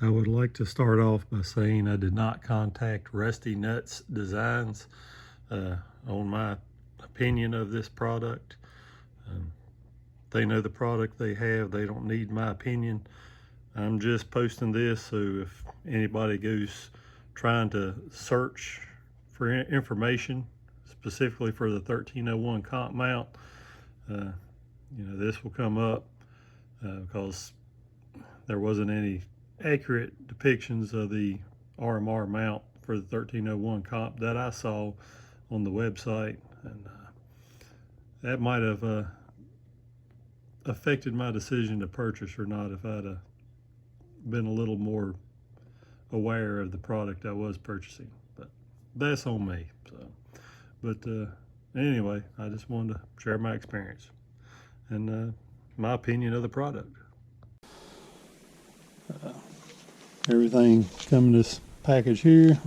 I would like to start off by saying I did not contact Rusty Nuts Designs on my opinion of this product. They know the product they have. They don't need my opinion. I'm just posting this so if anybody goes trying to search for information specifically for the 1301 comp mount, this will come up because there wasn't any accurate depictions of the RMR mount for the 1301 comp that I saw on the website, and that might have affected my decision to purchase or not if I'd been a little more aware of the product I was purchasing. But that's on me. But anyway, I just wanted to share my experience and my opinion of the product. Everything coming in this package here.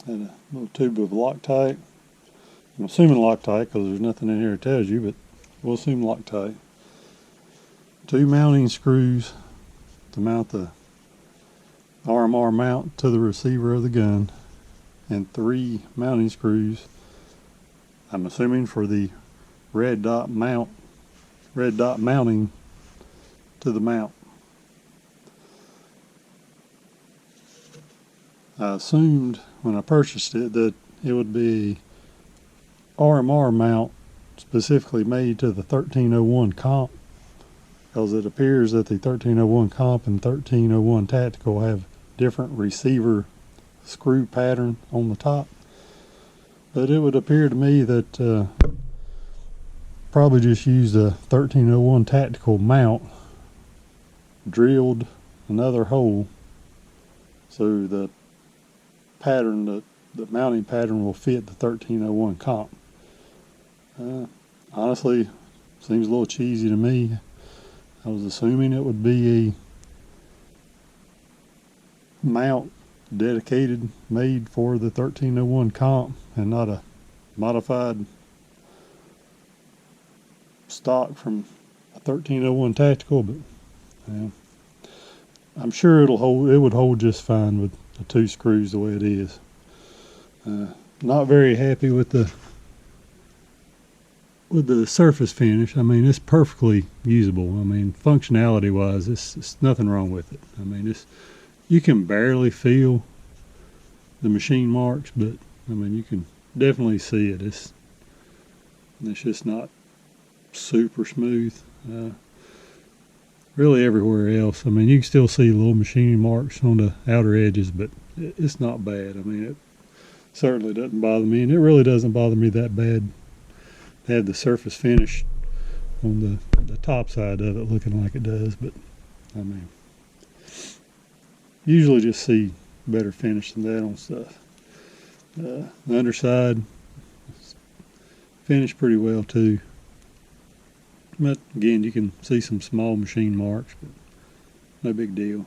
And a little tube of Loctite. I'm assuming Loctite because there's nothing in here that tells you, but we'll assume Loctite. 2 mounting screws to mount the RMR mount to the receiver of the gun, and 3 mounting screws, I'm assuming for the red dot mounting to the mount. I assumed when I purchased it that it would be RMR mount specifically made to the 1301 comp, because it appears that the 1301 comp and 1301 tactical have different receiver screw pattern on the top. But it would appear to me that probably just used a 1301 tactical mount, drilled another hole so the pattern, the mounting pattern will fit the 1301 comp. Honestly, seems a little cheesy to me. I was assuming it would be a mount dedicated, made for the 1301 comp and not a modified stock from a 1301 tactical, but I'm sure it would hold just fine with the 2 screws the way it is. Not very happy with the surface finish. I mean, it's perfectly usable. I mean, functionality wise, it's nothing wrong with it. I mean, you can barely feel the machine marks, but I mean, you can definitely see it. It's just not super smooth. Really everywhere else, I mean, you can still see little machining marks on the outer edges, but it's not bad. I mean, it certainly doesn't bother me, and it really doesn't bother me that bad to have the surface finish on the top side of it looking like it does. But I mean, usually just see better finish than that on stuff. The underside finished pretty well too. But again, you can see some small machine marks, but no big deal.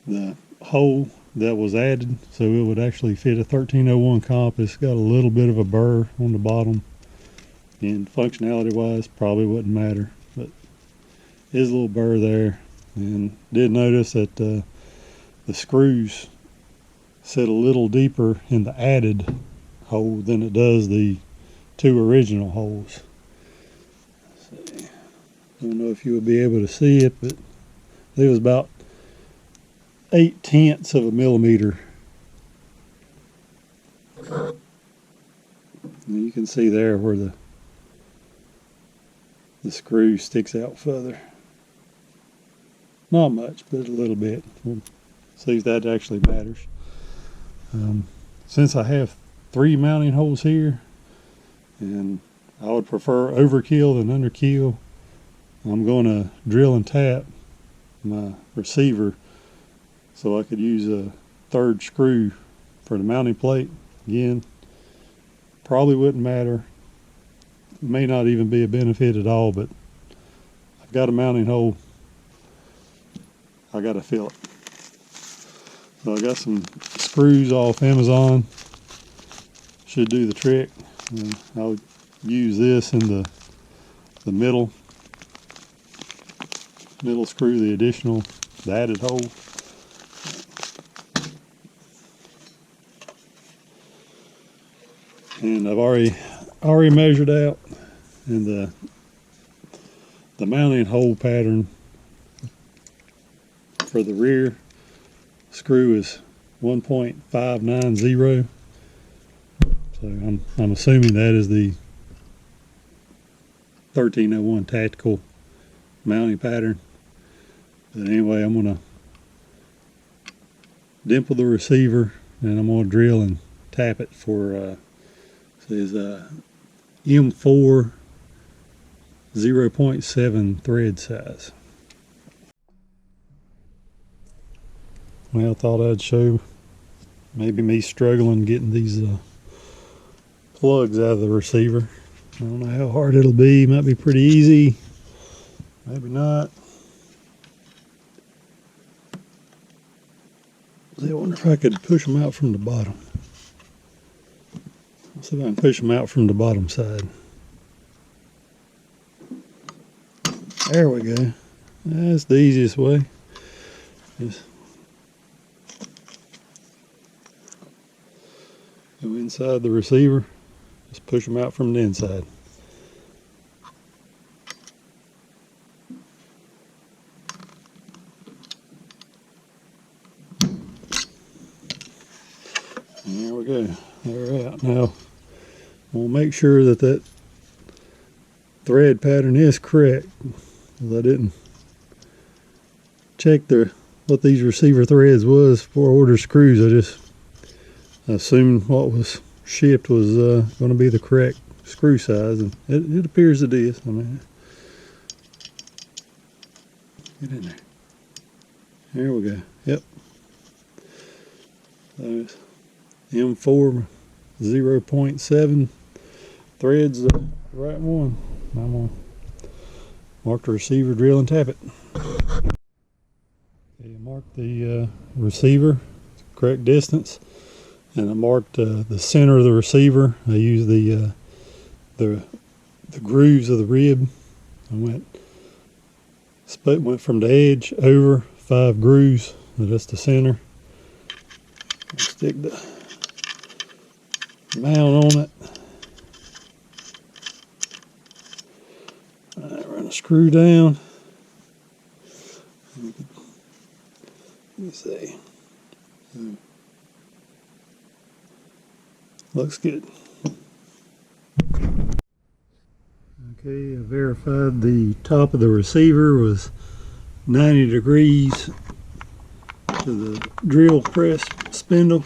The hole that was added so it would actually fit a 1301 comp, it's got a little bit of a burr on the bottom, and functionality wise probably wouldn't matter, but there's a little burr there. And did notice that the screws sit a little deeper in the added hole than it does the 2 original holes. I don't know if you will be able to see it, but it was about 0.8 of a millimeter. And you can see there where the screw sticks out further. Not much, but a little bit. We'll see if that actually matters. Since I have 3 mounting holes here, and I would prefer overkill than underkill, I'm going to drill and tap my receiver so I could use a 3rd screw for the mounting plate. Again, probably wouldn't matter. May not even be a benefit at all, but I've got a mounting hole. I got to fill it. So I got some screws off Amazon. Should do the trick. And I'll use this in the middle middle screw the additional, the added hole. And I've already measured out, and the mounting hole pattern for the rear screw is 1.590. So I'm assuming that is the 1301 tactical mounting pattern. But anyway, I'm gonna dimple the receiver, and I'm gonna drill and tap it for says M4 0.7 thread size. Well, I thought I'd show maybe me struggling getting these plugs out of the receiver. I don't know how hard it'll be. Might be pretty easy, maybe not. I wonder if I could push them out from the bottom. Let's see if I can push them out from the bottom side. There we go. That's the easiest way. Just go inside the receiver. Just push them out from the inside. And there we go. They're out. Now, we'll make sure that that thread pattern is correct. I didn't check what these receiver threads was before I ordered screws. I just assumed what was shipped was going to be the correct screw size, and it appears it is. I mean, get in there. There we go. Yep. Those M4 0.7 threads, the right one. I'm going to mark the receiver, drill, and tap it. Okay, mark the receiver, correct distance, and I marked the center of the receiver. I used the grooves of the rib. I went from the edge over 5 grooves. That's the center. Stick the mount on it. Run a screw down. Let me see. Looks good. Okay, I verified the top of the receiver was 90 degrees to the drill press spindle.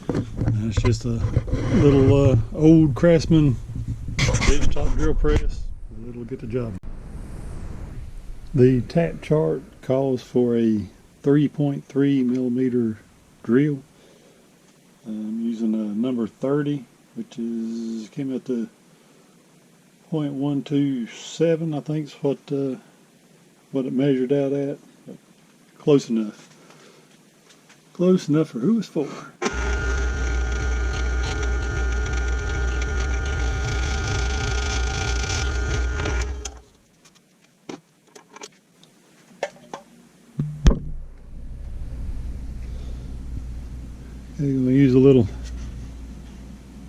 That's just a little old Craftsman benchtop drill press. It'll get the job. The tap chart calls for a 3.3 millimeter drill. I'm using a number 30, which came out to 0.127. I think is what it measured out at. But close enough. Close enough for who it's for. Okay, we'll use a little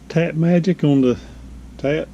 tap magic on the tap.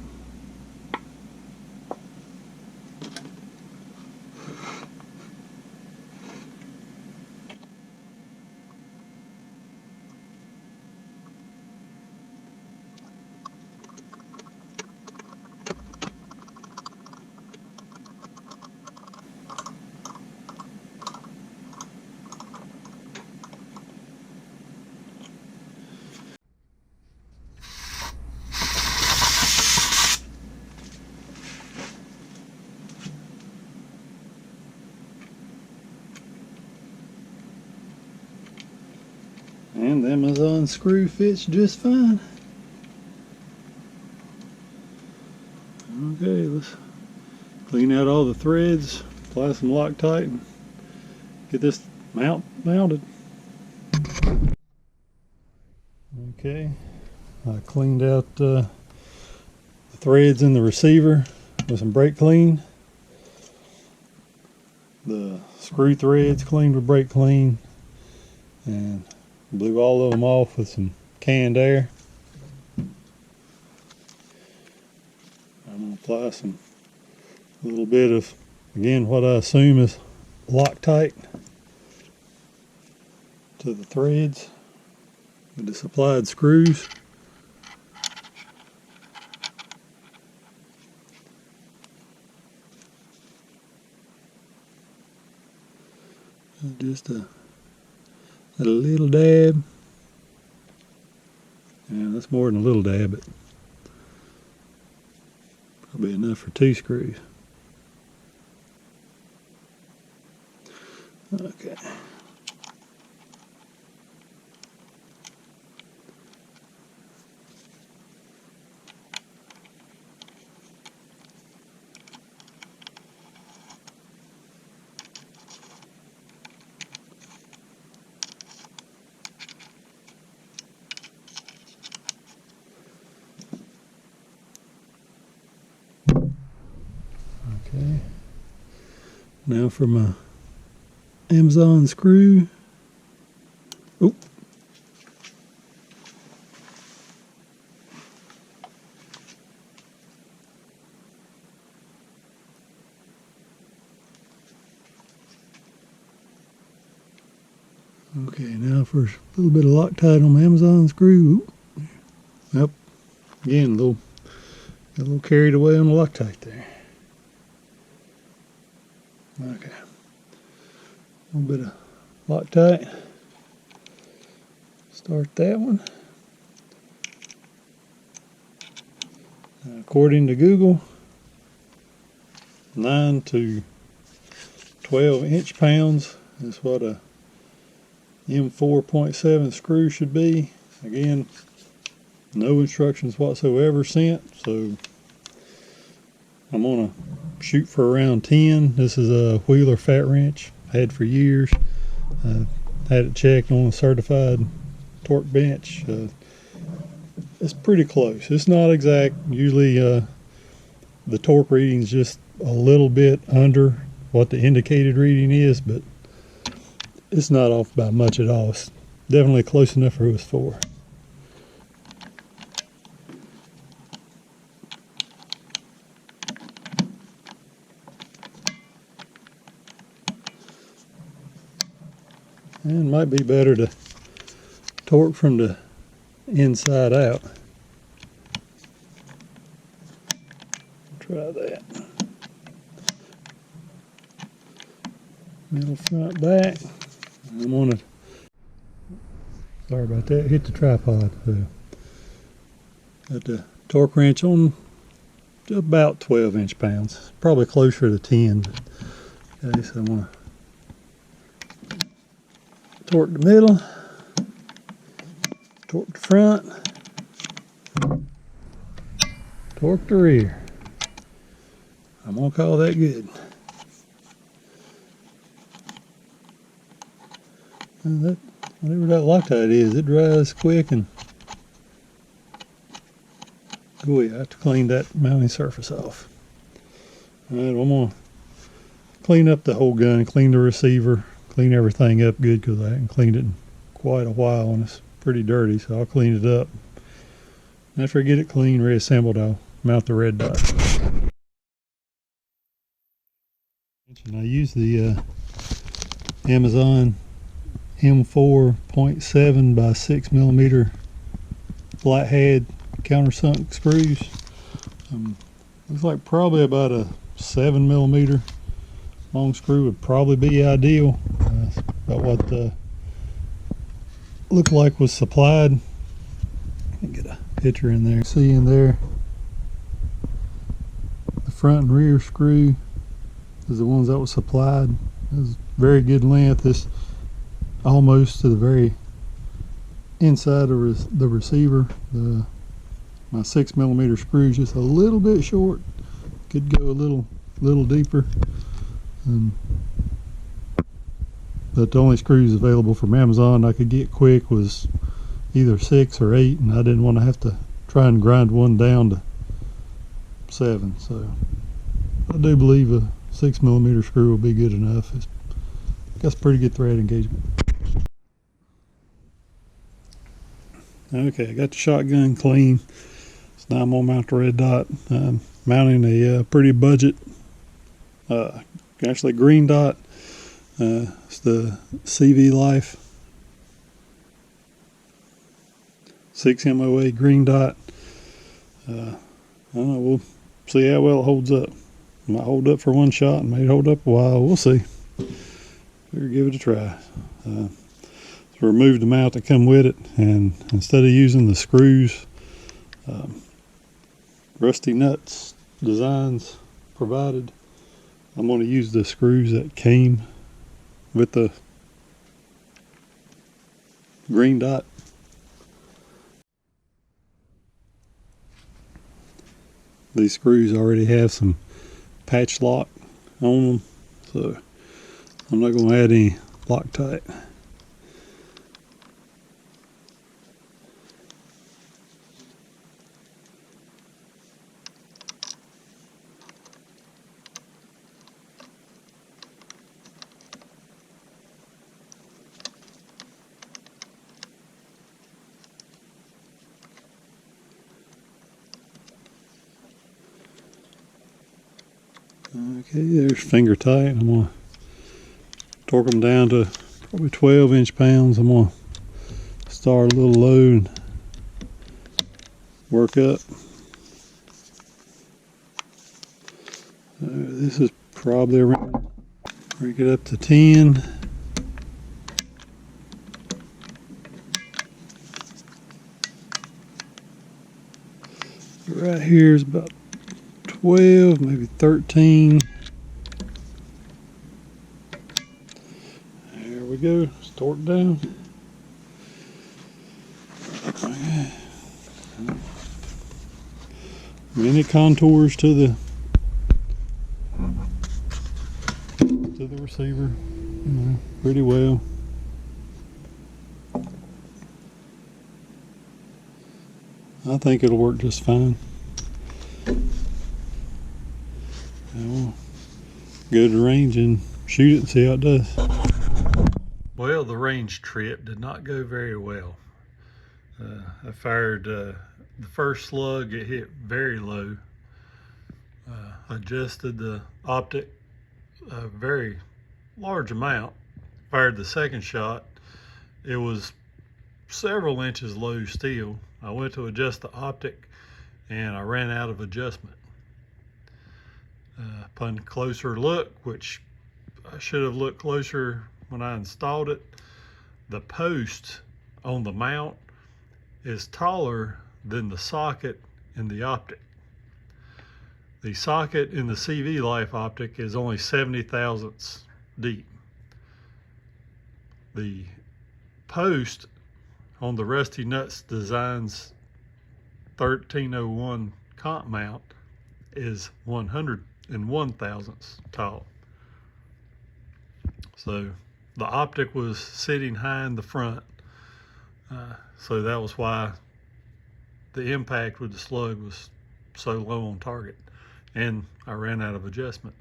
And the Amazon screw fits just fine. Okay, let's clean out all the threads, apply some Loctite, and get this mounted. Okay, I cleaned out the threads in the receiver, with some brake clean. The screw threads cleaned with brake clean, and blew all of them off with some canned air. I'm going to apply a little bit of, again, what I assume is Loctite to the threads with the supplied screws. Just a little dab. Yeah, that's more than a little dab, but probably enough for 2 screws. Okay. Okay. Now for my Amazon screw. Oop. Okay, now for a little bit of Loctite on my Amazon screw. Oop. Yep. Again, got a little carried away on the Loctite there. Okay. A little bit of Loctite. Start that one. According to Google, 9 to 12 inch-pounds is what a M4.7 screw should be. Again, no instructions whatsoever sent, so I'm gonna shoot for around 10. This is a Wheeler fat wrench I had for years. Had it checked on a certified torque bench. It's pretty close. It's not exact. Usually the torque reading is just a little bit under what the indicated reading is, but it's not off by much at all. It's definitely close enough for what it's for. And it might be better to torque from the inside out. Try that. Middle, front, back. I'm gonna, sorry about that, hit the tripod. Got the torque wrench on about 12 inch-pounds, probably closer to 10. Okay, so I'm gonna torque the middle, torque the front, torque the rear. I'm gonna call that good. And whatever that Loctite is, it dries quick, and oh yeah, I have to clean that mounting surface off. Alright, I'm gonna clean up the whole gun, clean the receiver, clean everything up good, because I haven't cleaned it in quite a while and it's pretty dirty, so I'll clean it up. After I get it clean, reassembled, I'll mount the red dot. I use the Amazon M4.7 by 6mm flathead countersunk screws. Looks like probably about a 7mm long screw would probably be ideal. About what the looked like was supplied. I can get a picture in there. See in there, the front and rear screw is the ones that was supplied. It's very good length. This almost to the very inside of the receiver. My 6mm screw is just a little bit short. Could go a little deeper. But the only screws available from Amazon I could get quick was either 6 or 8, and I didn't want to have to try and grind one down to 7. So I do believe a 6mm screw will be good enough. It's got some pretty good thread engagement. Okay, I got the shotgun clean. So now I'm gonna mount the red dot. I'm mounting a pretty budget, actually green dot. It's the CV Life 6 MOA green dot. I don't know, we'll see how well it holds up. It might hold up for one shot and may hold up a while. We'll see. Better give it a try. So remove the mount that come with it, and instead of using the screws Rusty Nuts Designs provided, I'm going to use the screws that came with the green dot. These screws already have some patch lock on them, so I'm not going to add any Loctite. Okay, there's finger tight. I'm going to torque them down to probably 12 inch-pounds. I'm going to start a little low and work up. This is probably around, crank it up to 10. Right here is about 12, maybe 13. There we go. Just torque down. Okay. Many contours to the receiver. Pretty well. I think it'll work just fine. We'll go to the range and shoot it and see how it does. Well, the range trip did not go very well. I fired the first slug, it hit very low. Adjusted the optic a very large amount. Fired the second shot, it was several inches low still. I went to adjust the optic and I ran out of adjustment. Upon closer look, which I should have looked closer when I installed it, the post on the mount is taller than the socket in the optic. The socket in the CV Life optic is only 70 thousandths deep. The post on the Rusty Nuts Designs 1301 comp mount is 101 thousandths tall. So the optic was sitting high in the front, so that was why the impact with the slug was so low on target, and I ran out of adjustment.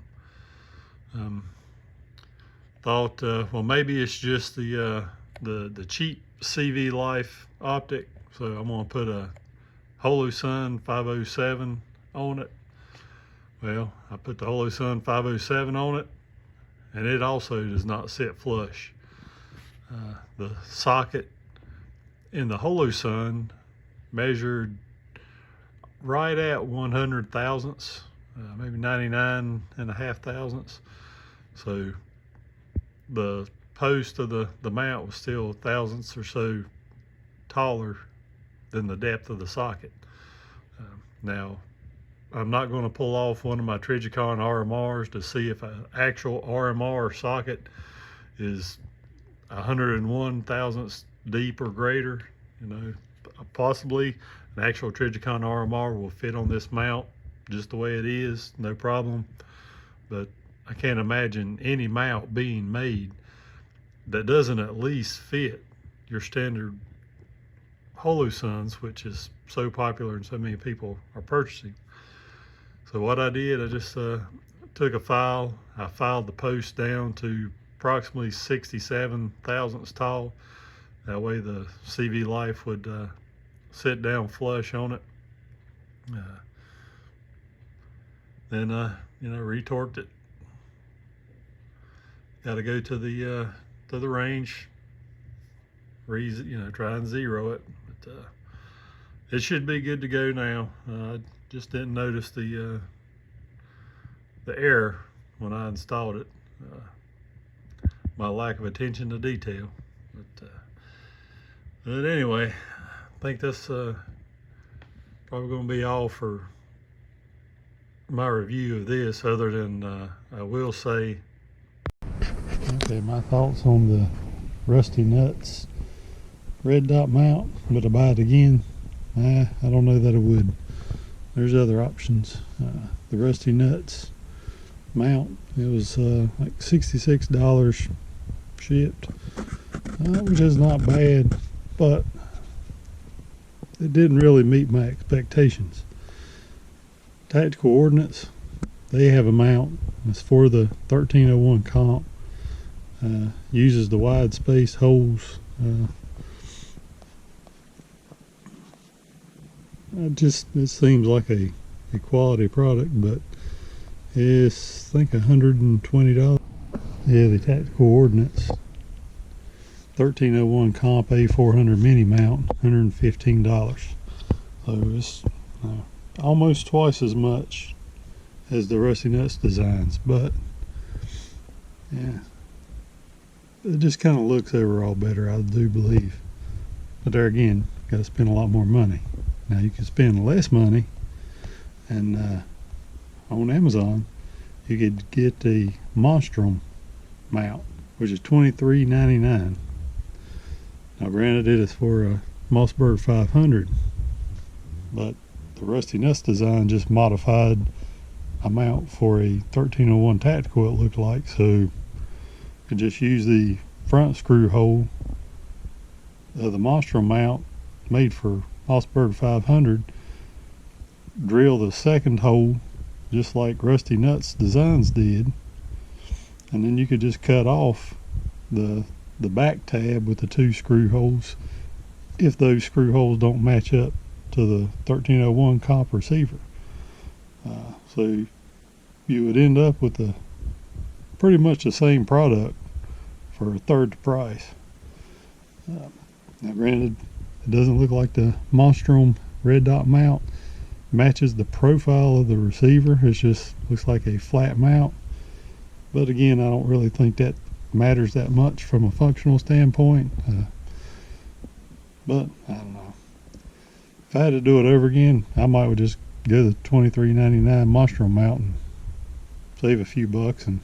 Thought, well, maybe it's just the cheap CV Life optic, so I'm gonna put a Holosun 507 on it. Well, I put the Holosun 507 on it, and it also does not sit flush. The socket in the Holosun measured right at 100 thousandths, maybe 99 and a half thousandths. So the post of the mount was still thousandths or so taller than the depth of the socket. Now, I'm not going to pull off one of my Trijicon RMRs to see if an actual RMR socket is 101 thousandths deep or greater. You know, possibly an actual Trijicon RMR will fit on this mount just the way it is, no problem. But I can't imagine any mount being made that doesn't at least fit your standard Holosuns, which is so popular and so many people are purchasing. So what I did, I just took a file. I filed the post down to approximately 67 thousandths tall. That way the CV life would sit down flush on it. Then retorqued it. Got to go to the range, try and zero it. But it should be good to go now. I just didn't notice the error when I installed it. My lack of attention to detail. But anyway, I think that's probably going to be all for my review of this, other than I will say, okay, my thoughts on the Rusty Nuts red dot mount. Would I buy it again? I don't know that I would. There's other options. The Rusty Nuts mount, it was like $66 shipped, which is not bad, but it didn't really meet my expectations. Tactical Ordnance, they have a mount. It's for the 1301 comp. Uses the wide space holes. It seems like a quality product, but it's I think $120. Yeah, the Tactical Ordnance 1301 comp A400 mini mount, $115. So it's almost twice as much as the Rusty Nuts Designs, but yeah, it just kind of looks overall better, I do believe. But there again, got to spend a lot more money. Now you can spend less money, and on Amazon you could get the Monstrum mount, which is $23.99. Now granted, it is for a Mossberg 500, but the Rusty Nuts Design just modified a mount for a 1301 Tactical, it looked like. So you could just use the front screw hole of the Monstrum mount made for Mossberg 500, drill the second hole just like Rusty Nuts Designs did, and then you could just cut off the back tab with the 2 screw holes if those screw holes don't match up to the 1301 comp receiver. So you would end up with pretty much the same product for a third the price. Now granted, it doesn't look like the Monstrum red dot mount matches the profile of the receiver. It just looks like a flat mount, but again, I don't really think that matters that much from a functional standpoint. But I don't know, if I had to do it over again, I might would just go the $23.99 Monstrum mount and save a few bucks and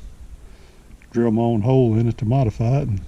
drill my own hole in it to modify it and